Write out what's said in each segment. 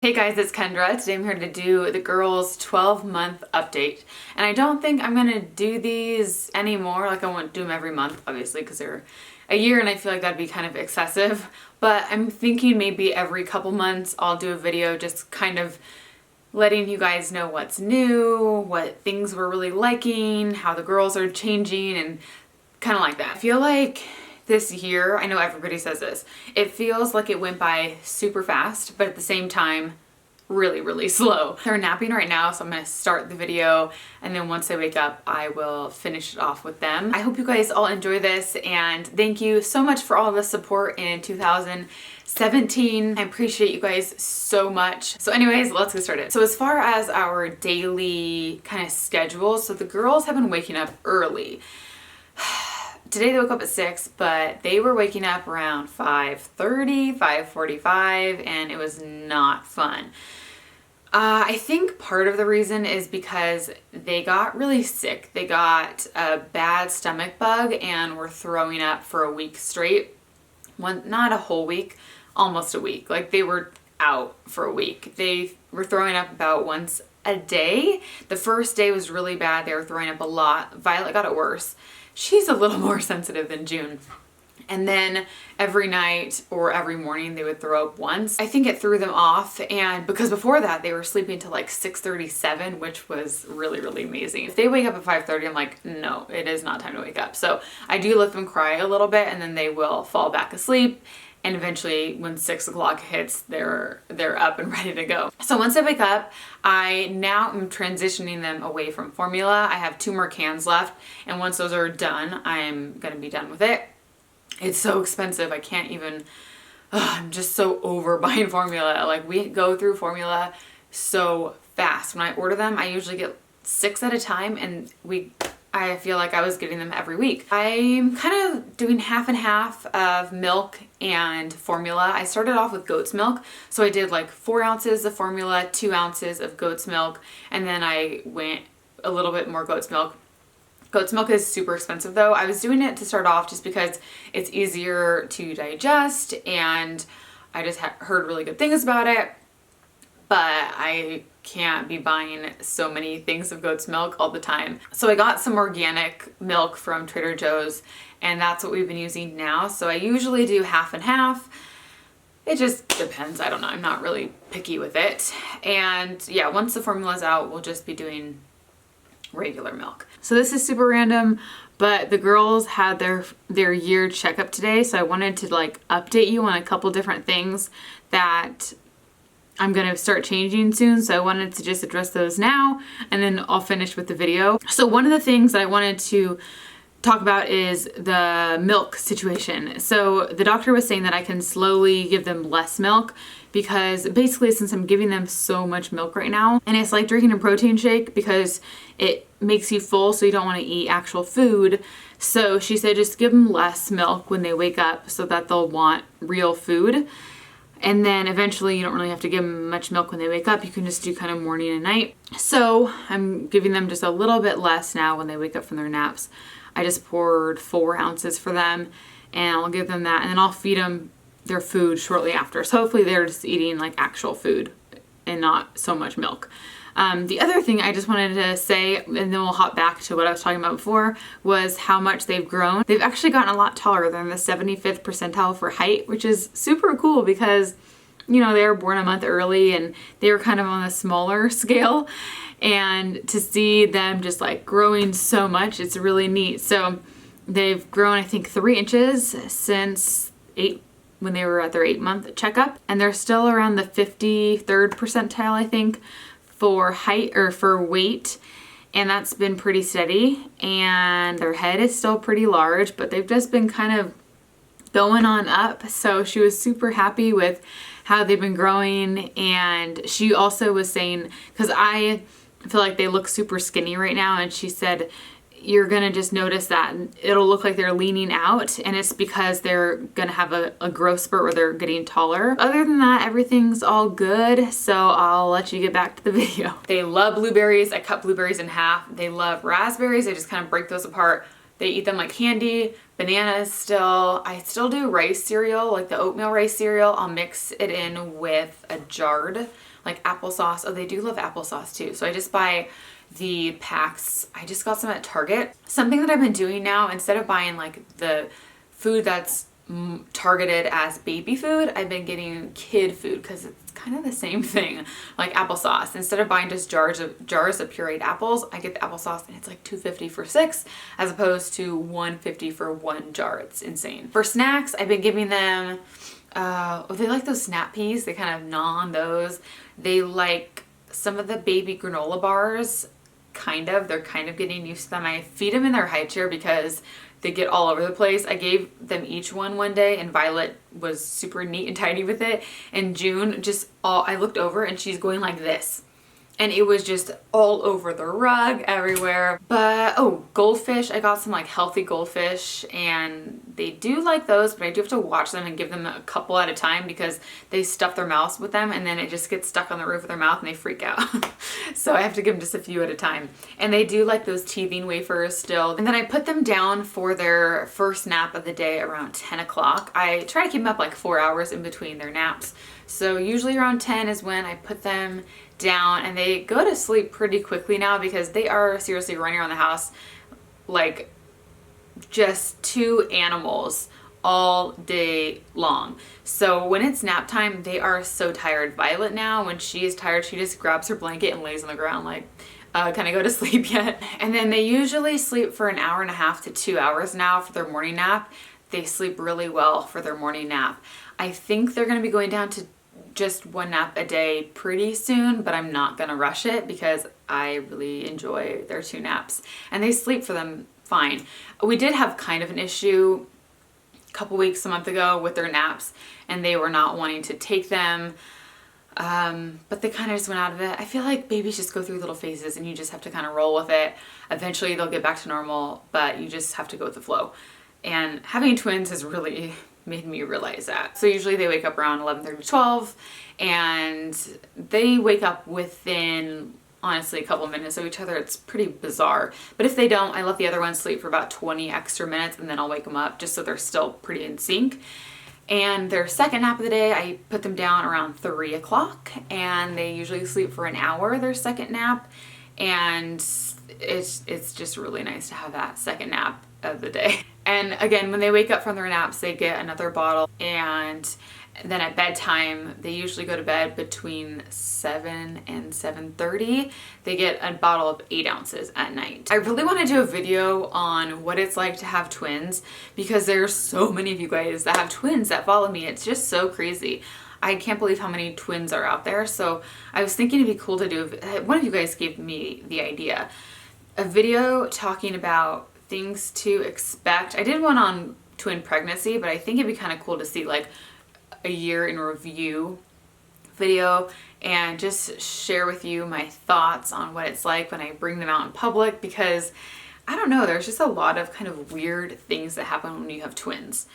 Hey guys, it's Kendra. Today I'm here to do the girls' 12-month update. And I don't think I'm gonna do these anymore. Like, I won't do them every month, obviously, because they're a year and I feel like that'd be kind of excessive. But I'm thinking maybe every couple months I'll do a video just kind of letting you guys know what's new, what things we're really liking, how the girls are changing, and kind of like that. I feel like this year, I know everybody says this, it feels like it went by super fast, but at the same time, really, really slow. They're napping right now, so I'm gonna start the video, and then once they wake up, I will finish it off with them. I hope you guys all enjoy this, and thank you so much for all the support in 2017. I appreciate you guys so much. So anyways, let's get started. So as far as our daily kind of schedule, so the girls have been waking up early. Today they woke up at 6, but they were waking up around 5:30, 5:45, and it was not fun. I think part of the reason is because they got really sick. They got a bad stomach bug and were throwing up for a week straight. Not a whole week, almost a week. Like, they were out for a week. They were throwing up about once a day. The first day was really bad. They were throwing up a lot. Violet got it worse. She's a little more sensitive than June. And then every night or every morning they would throw up once. I think it threw them off, and because before that they were sleeping till like 6:37, which was really, really amazing. If they wake up at 5:30, I'm like, no, it is not time to wake up. So I do let them cry a little bit, and then they will fall back asleep. And eventually when 6 o'clock hits, they're up and ready to go. So once they wake up, I now am transitioning them away from formula. I have 2 more cans left, and once those are done, I'm gonna be done with it. It's so expensive. I can't even, I'm just so over buying formula. Like, we go through formula so fast. When I order them, I usually get 6 at a time, and I feel like I was getting them every week. I'm kind of doing half and half of milk and formula. I started off with goat's milk. So I did like 4 ounces of formula, 2 ounces of goat's milk, and then I went a little bit more goat's milk. Goat's milk is super expensive though. I was doing it to start off just because it's easier to digest, and I just heard really good things about it. But I can't be buying so many things of goat's milk all the time. So I got some organic milk from Trader Joe's, and that's what we've been using now. So I usually do half and half. It just depends. I don't know. I'm not really picky with it. And yeah, once the formula's out, we'll just be doing regular milk. So this is super random, but the girls had their year checkup today. So I wanted to like update you on a couple different things that I'm gonna start changing soon, so I wanted to just address those now, and then I'll finish with the video. So one of the things that I wanted to talk about is the milk situation. So the doctor was saying that I can slowly give them less milk, because basically since I'm giving them so much milk right now, and it's like drinking a protein shake because it makes you full, so you don't want to eat actual food. So she said just give them less milk when they wake up so that they'll want real food. And then eventually you don't really have to give them much milk when they wake up. You can just do kind of morning and night. So I'm giving them just a little bit less now when they wake up from their naps. I just poured 4 ounces for them, and I'll give them that, and then I'll feed them their food shortly after. So hopefully they're just eating like actual food and not so much milk. The other thing I just wanted to say, and then we'll hop back to what I was talking about before, was how much they've grown. They've actually gotten a lot taller. They're in the 75th percentile for height, which is super cool because, you know, they were born a month early and they were kind of on a smaller scale. And to see them just like growing so much, it's really neat. So they've grown, I think, 3 inches since when they were at their 8-month checkup. And they're still around the 53rd percentile, I think, for height or for weight, and that's been pretty steady. And their head is still pretty large, but they've just been kind of going on up. So she was super happy with how they've been growing. And she also was saying, because I feel like they look super skinny right now, and she said you're gonna just notice that it'll look like they're leaning out, and it's because they're gonna have a growth spurt where they're getting taller. Other than that, everything's all good, so I'll let you get back to the video. They love blueberries. I cut blueberries in half. They love raspberries. I just kind of break those apart. They eat them like candy. Bananas still. I still do rice cereal, like the oatmeal rice cereal. I'll mix it in with a jarred like applesauce. Oh, they do love applesauce too. So I just buy the packs. I just got some at Target. Something that I've been doing now, instead of buying like the food that's targeted as baby food, I've been getting kid food because it's kind of the same thing, like applesauce. Instead of buying just jars of pureed apples, I get the applesauce and it's like $2.50 for 6 as opposed to $1.50 for 1 jar. It's insane. For snacks, I've been giving them they like those snap peas. They kind of gnaw on those. They like some of the baby granola bars. They're kind of getting used to them. I feed them in their high chair because they get all over the place. I gave them each one day, and Violet was super neat and tidy with it. And June I looked over and she's going like this. And it was just all over the rug, everywhere. But, oh, goldfish. I got some like healthy goldfish and they do like those, but I do have to watch them and give them a couple at a time because they stuff their mouths with them and then it just gets stuck on the roof of their mouth and they freak out. So I have to give them just a few at a time. And they do like those teething wafers still. And then I put them down for their first nap of the day around 10 o'clock. I try to keep them up like 4 hours in between their naps. So usually around 10 is when I put them down, and they go to sleep pretty quickly now because they are seriously running around the house like just 2 animals all day long. So when it's nap time, they are so tired. Violet now, when she is tired, she just grabs her blanket and lays on the ground like, can I go to sleep yet? And then they usually sleep for 1.5 hours to 2 hours now for their morning nap. They sleep really well for their morning nap. I think they're going to be going down to just 1 nap a day pretty soon, but I'm not gonna rush it because I really enjoy their 2 naps and they sleep for them fine. We did have kind of an issue a month ago with their naps, and they were not wanting to take them, but they kind of just went out of it. I feel like babies just go through little phases and you just have to kind of roll with it. Eventually they'll get back to normal, but you just have to go with the flow. And having twins has really made me realize that. So usually they wake up around 11:30 to 12, and they wake up within honestly a couple of minutes of each other. It's pretty bizarre. But if they don't, I let the other one sleep for about 20 extra minutes and then I'll wake them up just so they're still pretty in sync. And their second nap of the day, I put them down around 3 o'clock, and they usually sleep for 1 hour their second nap. And it's just really nice to have that second nap of the day. And again, when they wake up from their naps, they get another bottle, and then at bedtime, they usually go to bed between 7 and 7:30. They get a bottle of 8 ounces at night. I really want to do a video on what it's like to have twins because there's so many of you guys that have twins that follow me. It's just so crazy. I can't believe how many twins are out there. So I was thinking it'd be cool to do, one of you guys gave me the idea, a video talking about things to expect. I did one on twin pregnancy, but I think it'd be kind of cool to see like a year in review video and just share with you my thoughts on what it's like when I bring them out in public, because I don't know, there's just a lot of kind of weird things that happen when you have twins.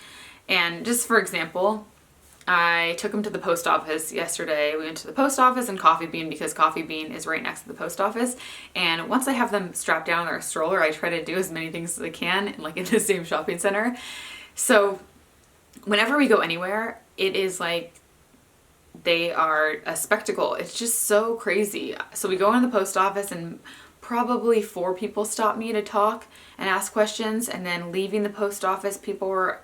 And just for example, I took him to the post office yesterday. We went to the post office and Coffee Bean because Coffee Bean is right next to the post office. And once I have them strapped down in their stroller, I try to do as many things as I can, like in the same shopping center. So whenever we go anywhere, it is like they are a spectacle. It's just so crazy. So we go in the post office and probably 4 people stop me to talk and ask questions. And then leaving the post office, people were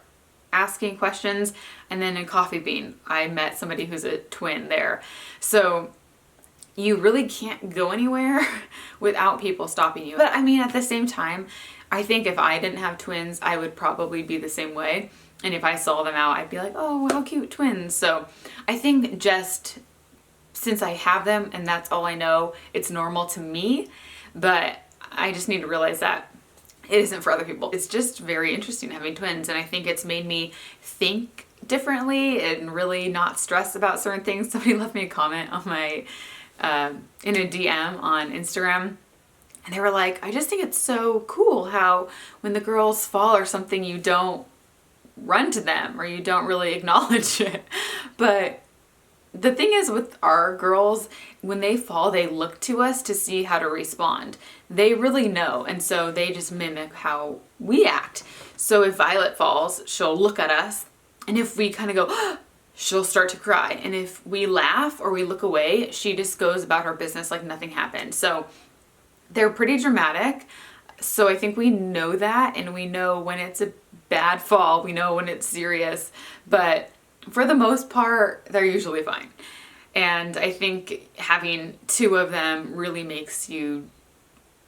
asking questions. And then in Coffee Bean, I met somebody who's a twin there. So you really can't go anywhere without people stopping you. But I mean, at the same time, I think if I didn't have twins, I would probably be the same way. And if I saw them out, I'd be like, oh, how cute twins. So I think just since I have them and that's all I know, it's normal to me. But I just need to realize that it isn't for other people. It's just very interesting having twins, and I think it's made me think differently and really not stress about certain things. Somebody left me a comment on my in a DM on Instagram, and they were like, I just think it's so cool how when the girls fall or something, you don't run to them or you don't really acknowledge it. But the thing is with our girls, when they fall, they look to us to see how to respond. They really know, and so they just mimic how we act. So if Violet falls, she'll look at us, and if we kind of go, she'll start to cry. And if we laugh or we look away, she just goes about her business like nothing happened. So they're pretty dramatic. So I think we know that, and we know when it's a bad fall, we know when it's serious, but for the most part, they're usually fine. And I think having two of them really makes you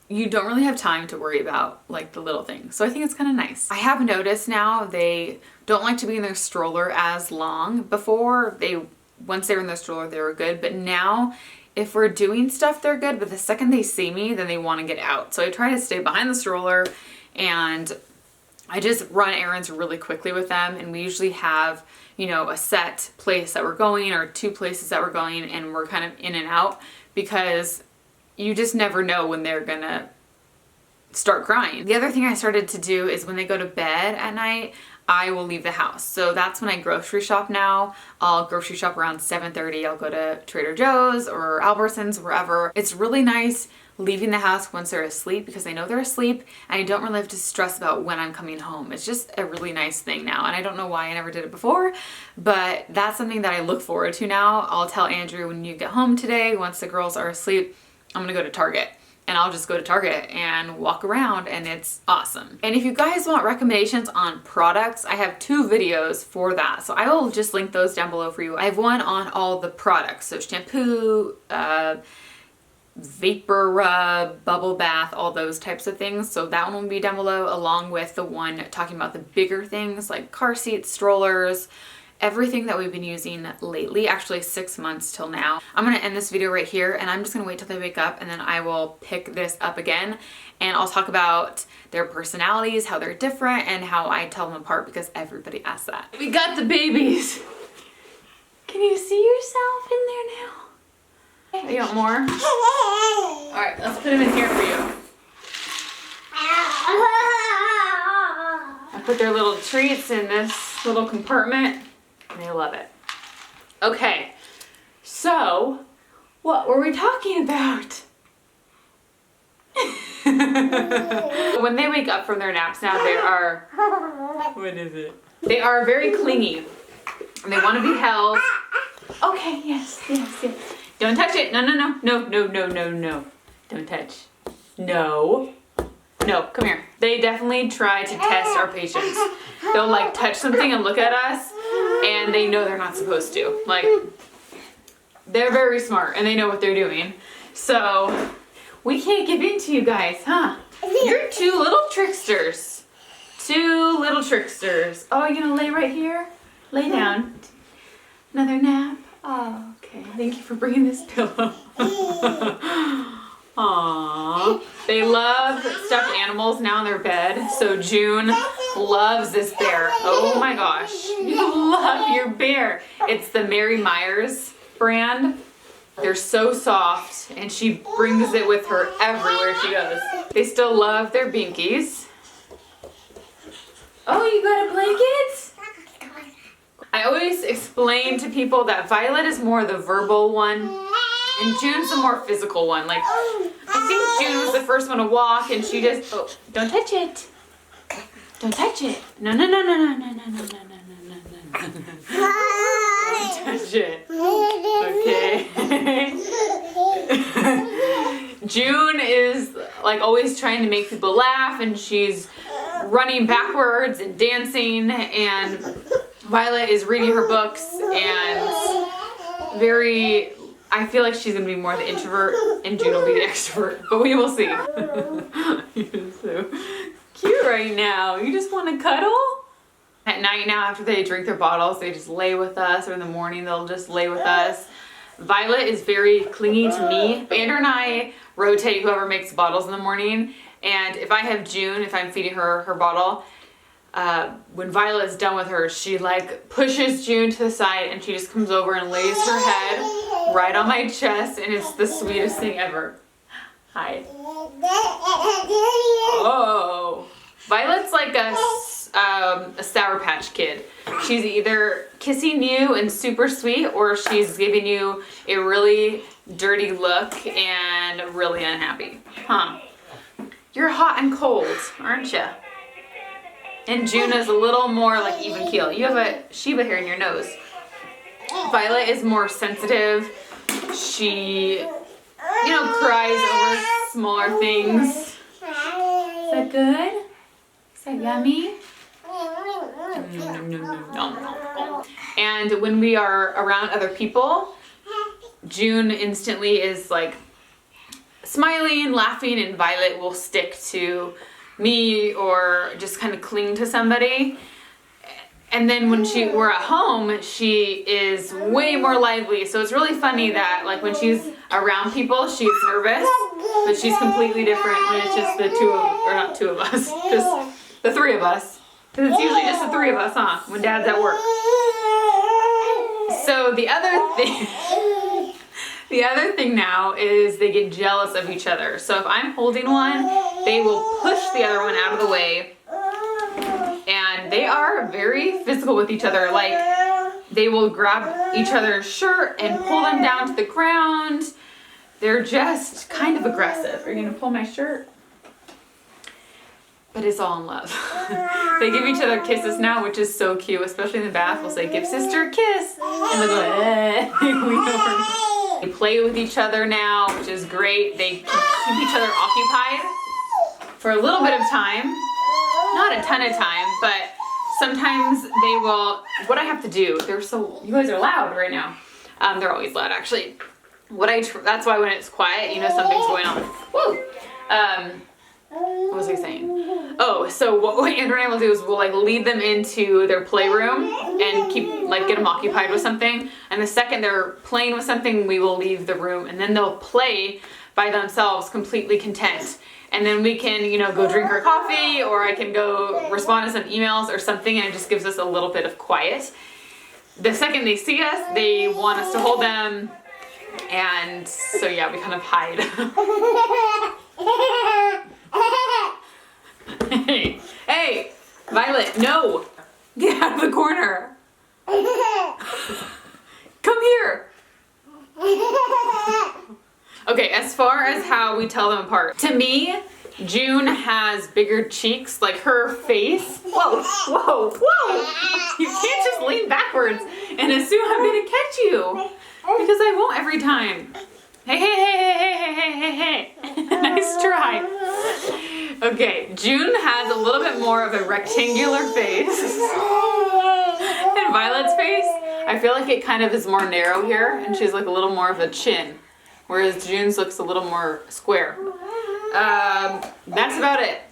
don't really have time to worry about like the little things. So I think it's kind of nice. I have noticed now they don't like to be in their stroller as long. Before, once they were in their stroller, they were good, but now if we're doing stuff, they're good, but the second they see me, then they want to get out. So I try to stay behind the stroller, and I just run errands really quickly with them. And we usually have, you know, a set place that we're going or two places that we're going, and we're kind of in and out, because you just never know when they're gonna start crying. The other thing I started to do is when they go to bed at night, I will leave the house. So that's when I grocery shop now. I'll grocery shop around 7:30. I'll go to Trader Joe's or Albertsons, wherever. It's really nice leaving the house once they're asleep, because I know they're asleep and I don't really have to stress about when I'm coming home. It's just a really nice thing now, and I don't know why I never did it before, but that's something that I look forward to now. I'll tell Andrew, when you get home today, once the girls are asleep, I'm gonna go to Target. And I'll just go to Target and walk around, and it's awesome. And if you guys want recommendations on products, I have 2 videos for that. So I will just link those down below for you. I have one on all the products. So shampoo, vapor rub, bubble bath, all those types of things. So that one will be down below, along with the one talking about the bigger things like car seats, strollers, everything that we've been using lately, actually 6 months till now. I'm gonna end this video right here, and I'm just gonna wait till they wake up, and then I will pick this up again, and I'll talk about their personalities, how they're different, and how I tell them apart, because everybody asks that. We got the babies. Can you see yourself in there now? You want more? All right, let's put them in here for you. I put their little treats in this little compartment. They love it. Okay, so what were we talking about? When they wake up from their naps now, they are, what is it? They are very clingy. And they want to be held. Okay, yes. Don't touch it. No. Don't touch. No, come here. They definitely try to test our patience. They'll like touch something and look at us, and they know they're not supposed to. Like, they're very smart and they know what they're doing. So we can't give in to you guys, huh? You're 2 little tricksters. 2 little tricksters. Oh, you're gonna lay right here? Lay down. Another nap? Oh, okay. Thank you for bringing this pillow. Aww. They love stuffed animals now in their bed. So June loves this bear. Oh my gosh. You love your bear. It's the Mary Myers brand. They're so soft, and she brings it with her everywhere she goes. They still love their binkies. Oh, you got a blanket? I always explain to people that Violet is more the verbal one, and June's the more physical one. Like, I think June was the first one to walk, and she just, oh, don't touch it. Don't touch it. No. Don't touch it. Okay. June is like always trying to make people laugh, and she's running backwards and dancing, and Violet is reading her books and I feel like she's gonna be more the introvert and June will be the extrovert, but we will see. You're so cute right now. You just want to cuddle? At night now, after they drink their bottles, they just lay with us, or in the morning they'll just lay with us. Violet is very clingy to me. Andrew and I rotate whoever makes bottles in the morning, and if I have June, if I'm feeding her her bottle, when Violet's done with her, she like pushes June to the side, and she just comes over and lays her head right on my chest, and it's the sweetest thing ever. Hi. Oh. Violet's like a Sour Patch Kid. She's either kissing you and super sweet, or she's giving you a really dirty look and really unhappy. Huh. You're hot and cold, aren't you? And June is a little more like even keel. You have a Shiba hair in your nose. Violet is more sensitive. She, you know, cries over smaller things. Is that good? Is that yummy? And when we are around other people, June instantly is like smiling, laughing, and Violet will stick to me or just kind of cling to somebody. And then when we're at home, she is way more lively. So it's really funny that like when she's around people, she's nervous, but she's completely different when it's just the not two of us, just the three of us. Because it's usually just the three of us, huh? When Dad's at work. So the other thing now is they get jealous of each other. So if I'm holding one, they will push the other one out of the way. And they are very physical with each other. Like they will grab each other's shirt and pull them down to the ground. They're just kind of aggressive. Are you gonna pull my shirt? But it's all in love. They give each other kisses now, which is so cute, especially in the bath. We'll say, give sister a kiss. And they'll go, eh. They play with each other now, which is great. They keep each other occupied for a little bit of time. Not a ton of time, but sometimes they will, what I have to do, you guys are loud right now. They're always loud, actually. That's why when it's quiet, you know something's going on. Woo! What was I saying? Oh, so what Andrew and I will do is we'll like lead them into their playroom and get them occupied with something. And the second they're playing with something, we will leave the room and then they'll play by themselves completely content. And then we can, you know, go drink our coffee or I can go respond to some emails or something and it just gives us a little bit of quiet. The second they see us, they want us to hold them. And so yeah, we kind of hide. Hey, Violet, no! Get out of the corner! Come here! Okay, as far as how we tell them apart, to me, June has bigger cheeks, like her face. Whoa, whoa, whoa! You can't just lean backwards and assume I'm gonna catch you, because I won't every time. Hey, hey, hey, hey, hey, hey, hey, hey. Nice try. Okay, June has a little bit more of a rectangular face. And Violet's face, I feel like it kind of is more narrow here, and she's like a little more of a chin, whereas June's looks a little more square. That's about it.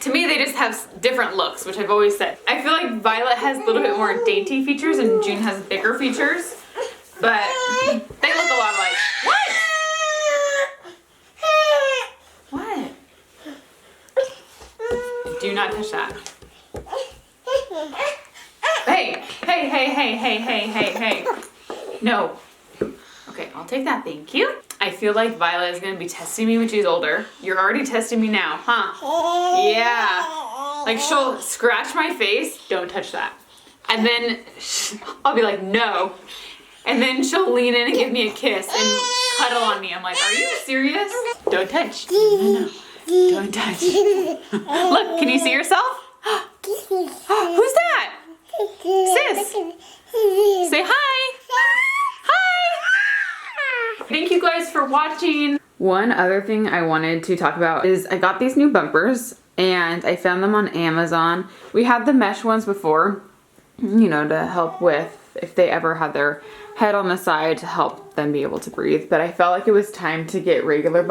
To me, they just have different looks, which I've always said. I feel like Violet has a little bit more dainty features and June has bigger features. But they look a lot alike. What? Do not touch that. Hey, hey, hey, hey, hey, hey, hey, hey. No. Okay, I'll take that, thank you. I feel like Violet is gonna be testing me when she's older. You're already testing me now, huh? Yeah. Like she'll scratch my face, don't touch that. And then I'll be like, no. And then she'll lean in and give me a kiss and cuddle on me. I'm like, are you serious? Don't touch. No, no. Don't touch. Look, can you see yourself? Who's that? Sis. Say hi. Hi. Thank you guys for watching. One other thing I wanted to talk about is I got these new bumpers and I found them on Amazon. We had the mesh ones before, you know, to help with if they ever had their head on the side to help them be able to breathe. But I felt like it was time to get regular bumpers.